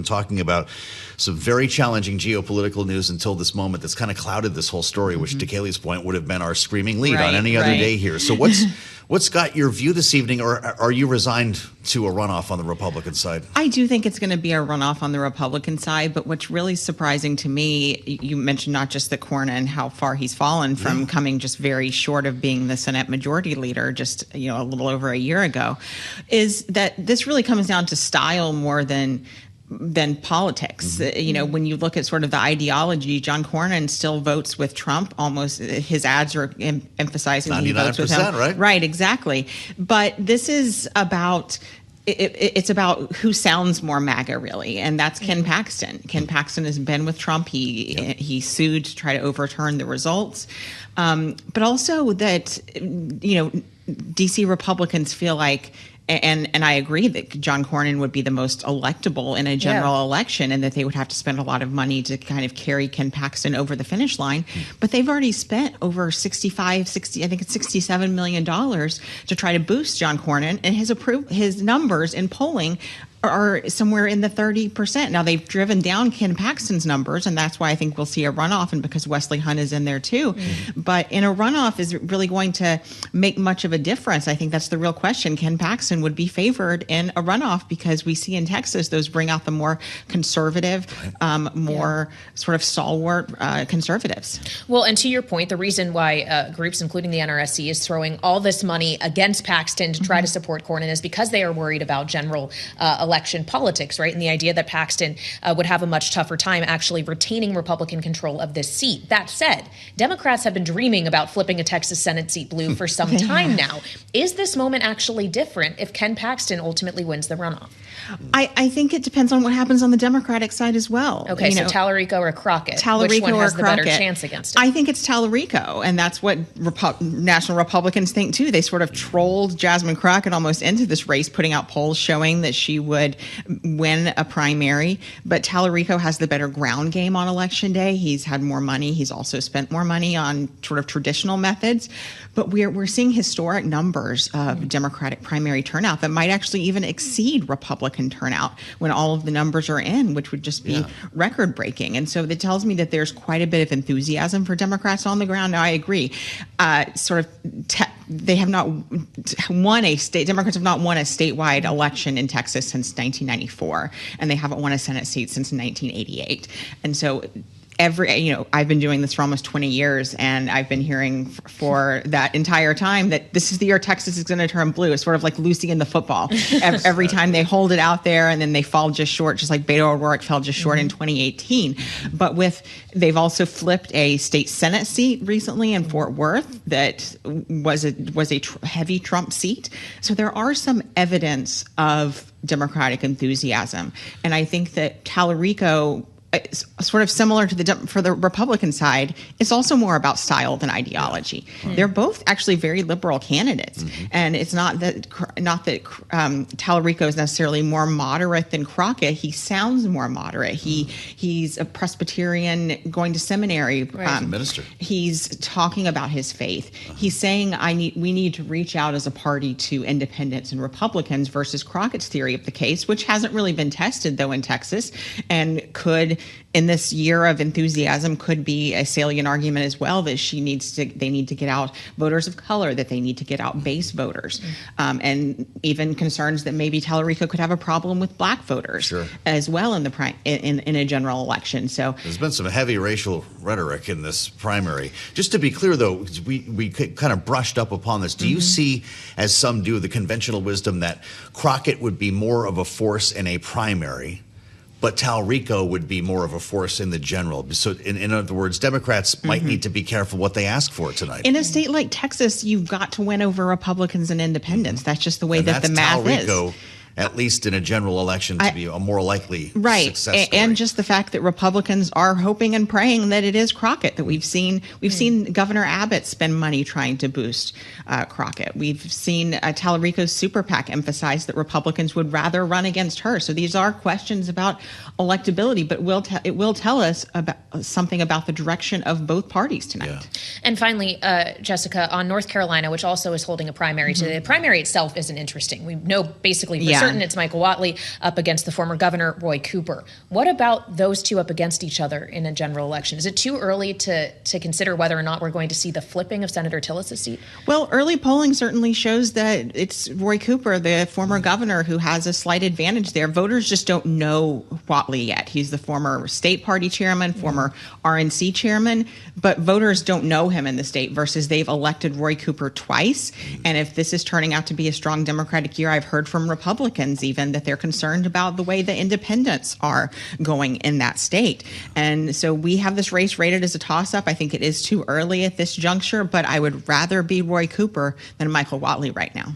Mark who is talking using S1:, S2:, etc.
S1: been talking about some very challenging geopolitical news until this moment that's kind of clouded this whole story, which to Kaylee's point would have been our screaming lead on any other day here. So what's got your view this evening, or are you resigned to a runoff on the Republican side?
S2: I do think it's going to be a runoff on the Republican side, but what's really surprising to me, you mentioned not just the Cornyn, how far he's fallen from coming just very short of being the Senate Majority Leader just a little over a year ago, is that this really comes down to style more than politics. When you look at sort of the ideology, John Cornyn still votes with Trump. Almost his ads are emphasizing he votes with him.
S1: Right?
S2: Right, exactly. But this is about it's about who sounds more MAGA, really, and that's Ken Paxton. Ken Paxton has been with Trump. He sued to try to overturn the results, but also that DC Republicans feel like. And I agree that John Cornyn would be the most electable in a general election, and that they would have to spend a lot of money to kind of carry Ken Paxton over the finish line. But they've already spent over I think it's $67 million to try to boost John Cornyn, and his numbers in polling are somewhere in the 30%. Now, they've driven down Ken Paxton's numbers, and that's why I think we'll see a runoff, and because Wesley Hunt is in there too. But in a runoff, is it really going to make much of a difference? I think that's the real question. Ken Paxton would be favored in a runoff because we see in Texas those bring out the more conservative, more sort of stalwart conservatives.
S3: Well, and to your point, the reason why groups, including the NRSC, is throwing all this money against Paxton to try to support Cornyn is because they are worried about general election politics, right? And the idea that Paxton would have a much tougher time actually retaining Republican control of this seat. That said, Democrats have been dreaming about flipping a Texas Senate seat blue for some time now. Is this moment actually different if Ken Paxton ultimately wins the runoff?
S2: I think it depends on what happens on the Democratic side as well.
S3: Okay, so Tallarico or Crockett? Which one has the better chance against him?
S2: I think it's Tallarico, and that's what national Republicans think too. They sort of trolled Jasmine Crockett almost into this race, putting out polls showing that she would win a primary. But Tallarico has the better ground game on Election Day. He's had more money. He's also spent more money on sort of traditional methods. But we're seeing historic numbers of Democratic primary turnout that might actually even exceed Republican turnout when all of the numbers are in, which would just be record-breaking. And so that tells me that there's quite a bit of enthusiasm for Democrats on the ground. Now, I agree. They have not won Democrats have not won a statewide election in Texas since 1994, and they haven't won a Senate seat since 1988. And so I've been doing this for almost 20 years, and I've been hearing for that entire time that this is the year Texas is going to turn blue. It's sort of like Lucy in the football. Every time they hold it out there, and then they fall just short, just like Beto O'Rourke fell just short in 2018. But they've also flipped a state Senate seat recently in Fort Worth that was a heavy Trump seat. So there are some evidence of Democratic enthusiasm, and I think that Tallarico, sort of similar to for the Republican side, it's also more about style than ideology. They're both actually very liberal candidates, and it's not that Tallarico is necessarily more moderate than Crockett. He sounds more moderate. He's a Presbyterian going to seminary.
S1: He's a minister.
S2: He's talking about his faith. He's saying we need to reach out as a party to independents and Republicans versus Crockett's theory of the case, which hasn't really been tested though in Texas, and could, in this year of enthusiasm, could be a salient argument as well that they need to get out voters of color, that they need to get out base voters, and even concerns that maybe Tallarico could have a problem with black voters as well in a general election. So
S1: there's been some heavy racial rhetoric in this primary. Just to be clear, though, we kind of brushed up upon this. Do you see, as some do, the conventional wisdom that Crockett would be more of a force in a primary, but Tallarico would be more of a force in the general? So in other words, Democrats might need to be careful what they ask for tonight.
S2: In a state like Texas, you've got to win over Republicans and independents. That's just the way that the math is.
S1: At least in a general election, to be a more likely success story.
S2: And just the fact that Republicans are hoping and praying that it is Crockett. That we've seen Governor Abbott spend money trying to boost Crockett. We've seen Tallarico's super PAC emphasize that Republicans would rather run against her. So these are questions about electability, but it will tell us about something about the direction of both parties tonight.
S1: Yeah.
S3: And finally, Jessica, on North Carolina, which also is holding a primary today. The primary itself isn't interesting. We know basically for certain it's Michael Whatley up against the former governor, Roy Cooper. What about those two up against each other in a general election? Is it too early to consider whether or not we're going to see the flipping of Senator Tillis' seat?
S2: Well, early polling certainly shows that it's Roy Cooper, the former governor, who has a slight advantage there. Voters just don't know Whatley yet. He's the former state party chairman, former RNC chairman, but voters don't know him in the state versus they've elected Roy Cooper twice. And if this is turning out to be a strong Democratic year, I've heard from Republicans even that they're concerned about the way the independents are going in that state. And so we have this race rated as a toss-up. I think it is too early at this juncture, but I would rather be Roy Cooper than Michael Whatley right now.